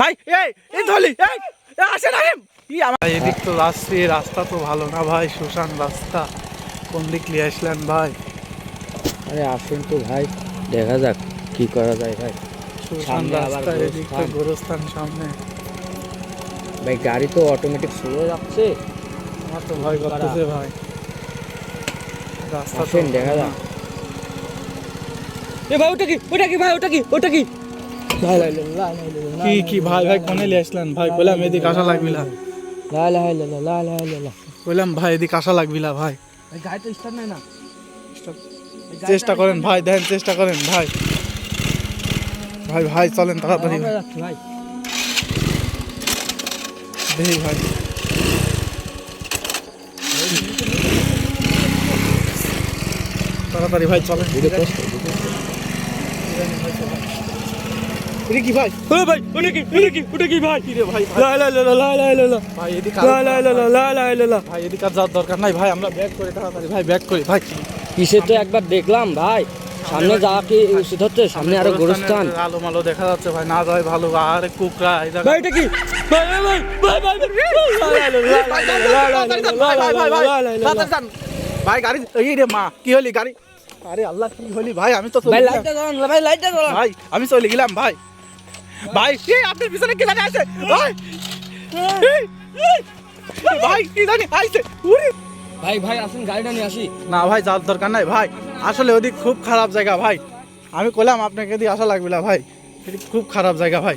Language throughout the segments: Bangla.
ভাই এই ধলি আসেন এদিক তো রাস্তা তো ভালো না ভাই, শ্মশান রাস্তা। কোন দিক নিয়ে আসলেন ভাই? আরে আসুন তো ভাই, দেখা যাক কি করা যায় ভাই। শ্মশান রাস্তা, এদিক তো গোরস্থান সামনে। ভাই গাড়ি তো অটোমেটিক স্লো যাচ্ছে, আমার তো ভয় করতেছে ভাই। রাস্তা তো দেখা যাক। এ ভাই ওটা কি ভাই, ওটা কি কি ভাই কোনে নিয়ে আসলেন ভাই? বললাম এদিক আসা লাগবি না, বললাম ভাই এদিক আসা লাগবি না ভাই। গাড়ি তো স্টার্ট নাই না। চেষ্টা করেন ভাই, দেখেন চেষ্টা করেন ভাই। ভাই চলেন তাড়াতাড়ি ভাই, দেখি ভাই। তাড়াতাড়ি ভাই চলেন। এটা কি ভাই? ভাই ওটা কি ভাই? কি রে ভাই? ভাই এদিকে ভাই এদিকে আর যাওয়ার দরকার নাই ভাই, আমরা ব্যাক করি তাড়াতাড়ি ভাই, ব্যাক করি ভাই। কিসে তো একবার দেখলাম ভাই, সামনে যাওয়া কি উচিত হচ্ছে? সামনে আরো গোরস্থান, আলো মালো দেখা যাচ্ছে ভাই, না যায় ভালো। আর কুকরা ভাই এটা কি? ভাই গাড়ি এই রে মা, কি হলি গাড়ি? আরে আল্লাহ, কি হলি ভাই? আমি তো ভাই লাইটটা জ্বালান, ভাই লাইটটা জ্বালান। ভাই আমি চলে গেলাম ভাই। ভাই আপনার পিছনে কি জানি আছে ভাই? ভাই কি জানি আইছে। ভাই আসুন গাড়িটা নিয়ে আসি। না ভাই যাওয়ার দরকার নাই ভাই, আসলে ওদিক খুব খারাপ জায়গা ভাই। আমি কইলাম আপনাকে দিয়ে আসা লাগবে না ভাই, এদিক খুব খারাপ জায়গা ভাই।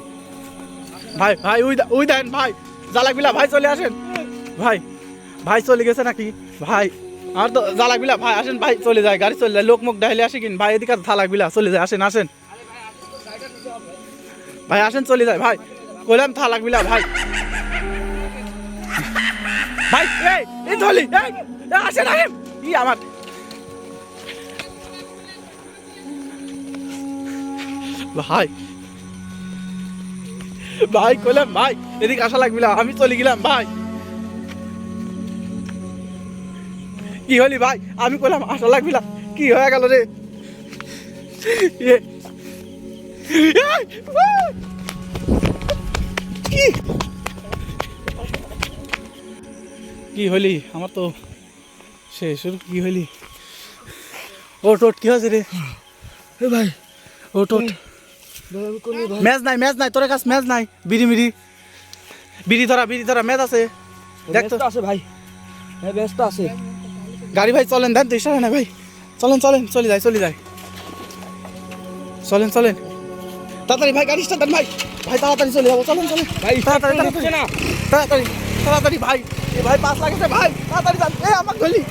ভাই ওই দেন ভাই, যা লাগবে না ভাই, চলে আসেন ভাই চলে গেছে নাকি ভাই? আর তো যা লাগবে না ভাই, আসেন ভাই, চলে যায় গাড়ি, চলে যায়। লোক মুখ ডাইলে আসে কিন ভাই, এদিকে থা লাগবে না, চলে যায়। আসেন ভাই, আসেন চলে যায় ভাই, কইলাম থা লাগবে না ভাই। ভাই এই ধলি আসেন কি আমার ভাই কইলাম ভাই এদিকে আসা লাগবে না, আমি চলে গেলাম ভাই। কি হলি ভাই? আমি কইলাম আসা লাগবে না, কি হয়ে গেল রে? কি হলি? আমার তো শেষ। কি হলি? ওট কি হয়েছে রে ভাই? ওট ম্যাচ নাই তোর কাছে? ম্যাচ নাই? বিড়ি ধরা ম্যাচ আছে, দেখ তো। আছে ভাই, ব্যস্ত আছে গাড়ি ভাই, চলেন দেন তো, ইশারা নাই ভাই, চলেন চলে যায় চলেন তাড়াতাড়ি ভাই, গাড়ি স্টার্ট দেন ভাই তাড়াতাড়ি চলে যাবো, চলেন ভাই। তাড়াতাড়ি ভাই, ভাই পাস লাগেছে ভাই, তাড়াতাড়ি যান। আমার গলি